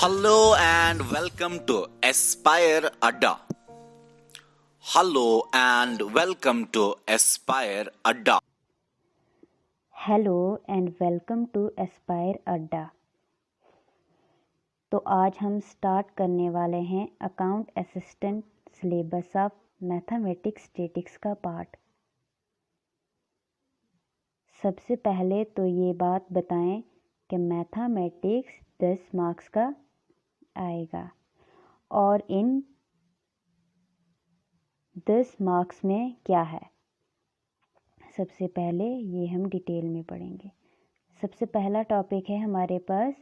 Hello and welcome to Aspire Adda. Hello and welcome to Aspire Adda. Hello and welcome to Aspire Adda. तो आज हम start करने वाले हैं account assistant syllabus of mathematics statics का part. सबसे पहले तो ये बात बताएं कि मैथमेटिक्स 10 मार्क्स का आएगा और इन 10 मार्क्स में क्या है, सबसे पहले ये हम डिटेल में पढ़ेंगे। सबसे पहला टॉपिक है हमारे पास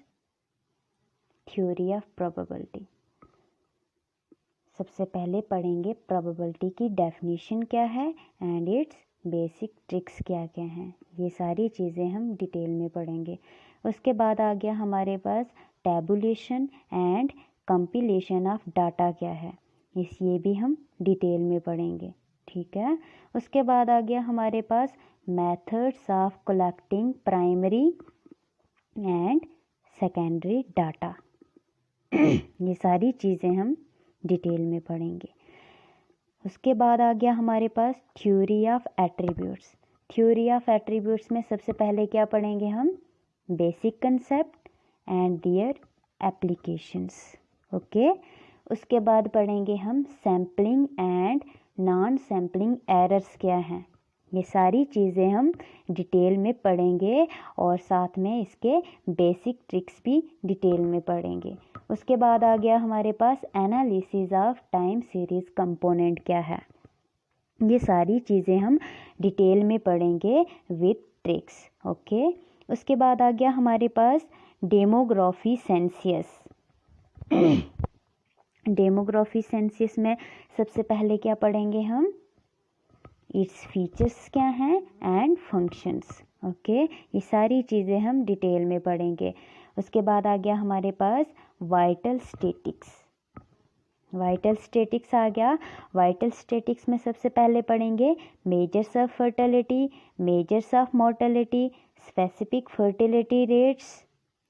थ्योरी ऑफ प्रोबेबिलिटी। सबसे पहले पढ़ेंगे प्रोबेबिलिटी की डेफिनेशन क्या है एंड इट्स बेसिक ट्रिक्स क्या क्या हैं। ये सारी चीज़ें हम डिटेल में पढ़ेंगे। उसके बाद आ गया हमारे पास tabulation and compilation of data क्या है, ये भी हम डिटेल में पढ़ेंगे। ठीक है। उसके बाद आ गया हमारे पास methods of collecting primary and secondary data. ये सारी चीज़ें हम डिटेल में पढ़ेंगे। उसके बाद आ गया हमारे पास theory of attributes. Theory of attributes में सबसे पहले क्या पढ़ेंगे हम, basic concept and their applications. Okay. उसके बाद पढ़ेंगे हम sampling and non sampling errors क्या हैं। ये सारी चीज़ें हम डिटेल में पढ़ेंगे और साथ में इसके बेसिक ट्रिक्स भी डिटेल में पढ़ेंगे। उसके बाद आ गया हमारे पास analysis of time series component क्या है। ये सारी चीज़ें हम डिटेल में पढ़ेंगे विथ ट्रिक्स। ओके। उसके बाद आ गया हमारे पास डेमोग्राफी सेंसियस। डेमोग्राफी सेंसियस में सबसे पहले क्या पढ़ेंगे हम, इट्स फीचर्स क्या हैं एंड फंक्शंस। ओके। ये सारी चीज़ें हम डिटेल में पढ़ेंगे। उसके बाद आ गया हमारे पास वाइटल स्टैटिक्स। वाइटल स्टैटिक्स आ गया। वाइटल स्टैटिक्स में सबसे पहले पढ़ेंगे measures of fertility, measures of mortality, specific fertility rates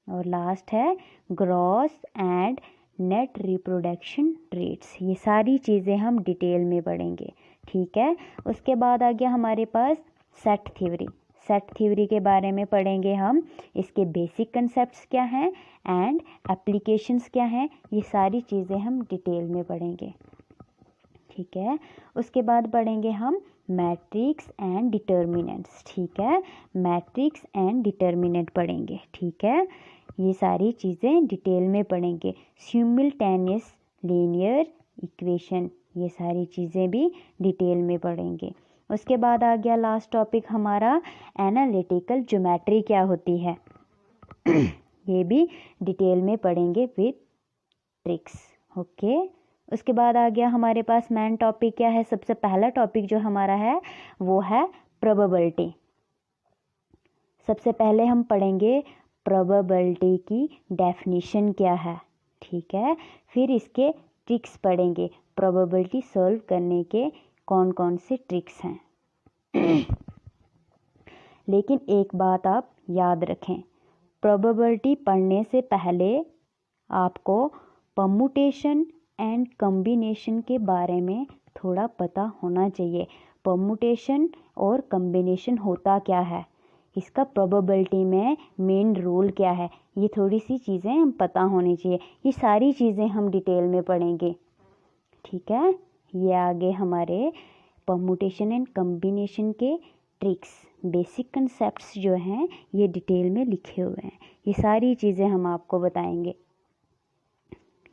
और लास्ट है gross and net reproduction rates. ये सारी चीज़ें हम डिटेल में पढ़ेंगे। ठीक है। उसके बाद आ गया हमारे पास सेट थ्योरी। सेट थ्योरी के बारे में पढ़ेंगे हम, इसके बेसिक कंसेप्ट्स क्या हैं एंड एप्लीकेशंस क्या हैं। ये सारी चीज़ें हम डिटेल में पढ़ेंगे। ठीक है। उसके बाद पढ़ेंगे हम मैट्रिक्स एंड डिटर्मिनेंट्स। ठीक है। मैट्रिक्स एंड डिटर्मिनेंट पढ़ेंगे। ठीक है। ये सारी चीज़ें डिटेल में पढ़ेंगे। सिमुलटेनियस लीनियर इक्वेशन, ये सारी चीज़ें भी डिटेल में पढ़ेंगे। उसके बाद आ गया लास्ट टॉपिक हमारा एनालिटिकल ज्योमेट्री क्या होती है। ये भी डिटेल में पढ़ेंगे विथ ट्रिक्स। ओके। उसके बाद आ गया हमारे पास मेन टॉपिक क्या है। सबसे पहला टॉपिक जो हमारा है वो है प्रोबेबिलिटी। सबसे पहले हम पढ़ेंगे प्रोबेबिलिटी की डेफिनेशन क्या है। ठीक है। फिर इसके ट्रिक्स पढ़ेंगे, प्रोबेबिलिटी सॉल्व करने के कौन कौन से ट्रिक्स हैं। लेकिन एक बात आप याद रखें, प्रोबेबिलिटी पढ़ने से पहले आपको परमुटेशन एंड कॉम्बिनेशन के बारे में थोड़ा पता होना चाहिए। परमुटेशन और कॉम्बिनेशन होता क्या है, इसका प्रोबेबिलिटी में मेन रोल क्या है, ये थोड़ी सी चीज़ें हम पता होनी चाहिए। ये सारी चीज़ें हम डिटेल में पढ़ेंगे। ठीक है। ये आगे हमारे परमुटेशन एंड कॉम्बिनेशन के ट्रिक्स, बेसिक कंसेप्ट्स जो हैं ये डिटेल में लिखे हुए हैं। ये सारी चीज़ें हम आपको बताएंगे।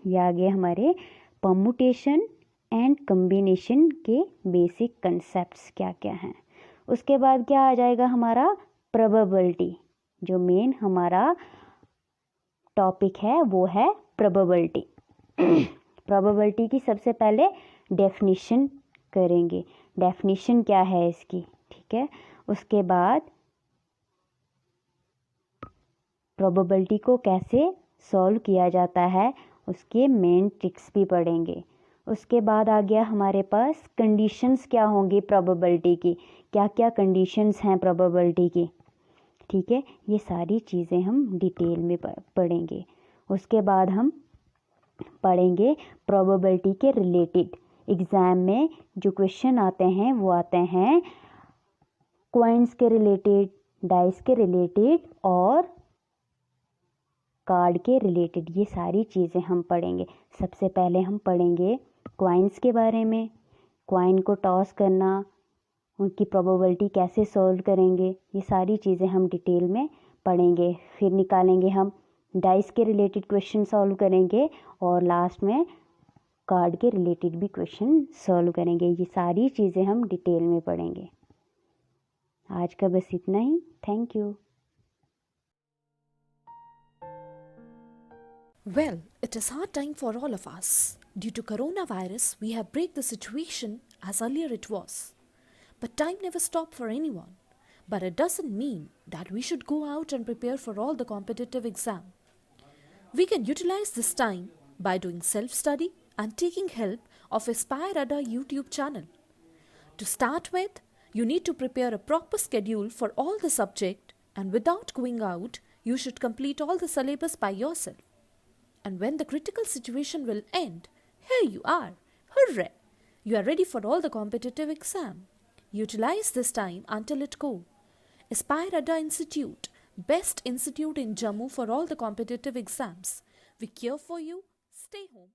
ये आगे हमारे परमुटेशन एंड कॉम्बिनेशन के बेसिक कंसेप्ट्स क्या क्या हैं। उसके बाद क्या आ जाएगा हमारा प्रोबेबिलिटी। जो मेन हमारा टॉपिक है वो है प्रोबेबिलिटी। प्रोबेबिलिटी की सबसे पहले डेफिनेशन करेंगे, डेफिनेशन क्या है इसकी। ठीक है। उसके बाद प्रोबेबिलिटी को कैसे सॉल्व किया जाता है उसके मेन ट्रिक्स भी पढ़ेंगे। उसके बाद आ गया हमारे पास कंडीशंस क्या होंगी प्रोबेबिलिटी की, क्या क्या कंडीशंस हैं प्रोबेबिलिटी की। ठीक है। ये सारी चीज़ें हम डिटेल में पढ़ेंगे। उसके बाद हम पढ़ेंगे प्रोबेबिलिटी के रिलेटेड। एग्ज़ाम में जो क्वेश्चन आते हैं वो आते हैं कॉइन्स के रिलेटेड, डाइस के रिलेटेड और कार्ड के रिलेटेड। ये सारी चीज़ें हम पढ़ेंगे। सबसे पहले हम पढ़ेंगे कॉइन्स के बारे में, कॉइन को टॉस करना, उनकी प्रोबेबिलिटी कैसे सॉल्व करेंगे, ये सारी चीज़ें हम डिटेल में पढ़ेंगे। फिर निकालेंगे हम डाइस के रिलेटेड क्वेश्चन सॉल्व करेंगे और लास्ट में कार्ड के रिलेटेड भी क्वेश्चन सॉल्व करेंगे। ये सारी चीज़ें हम डिटेल में पढ़ेंगे। आज का बस इतना ही। Thank you. Well, it is hard time for all of us. Due to coronavirus, we have break the situation as earlier it was. But time never stopped for anyone. But it doesn't mean that we should go out and prepare for all the competitive exam. We can utilize this time by doing self-study and taking help of Aspire Ada YouTube channel. To start with, you need to prepare a proper schedule for all the subject, and without going out, you should complete all the syllabus by yourself. And when the critical situation will end, here you are. Hooray! You are ready for all the competitive exam. Utilize this time until it go. Aspire Ada Institute, best institute in Jammu for all the competitive exams. We care for you. Stay home.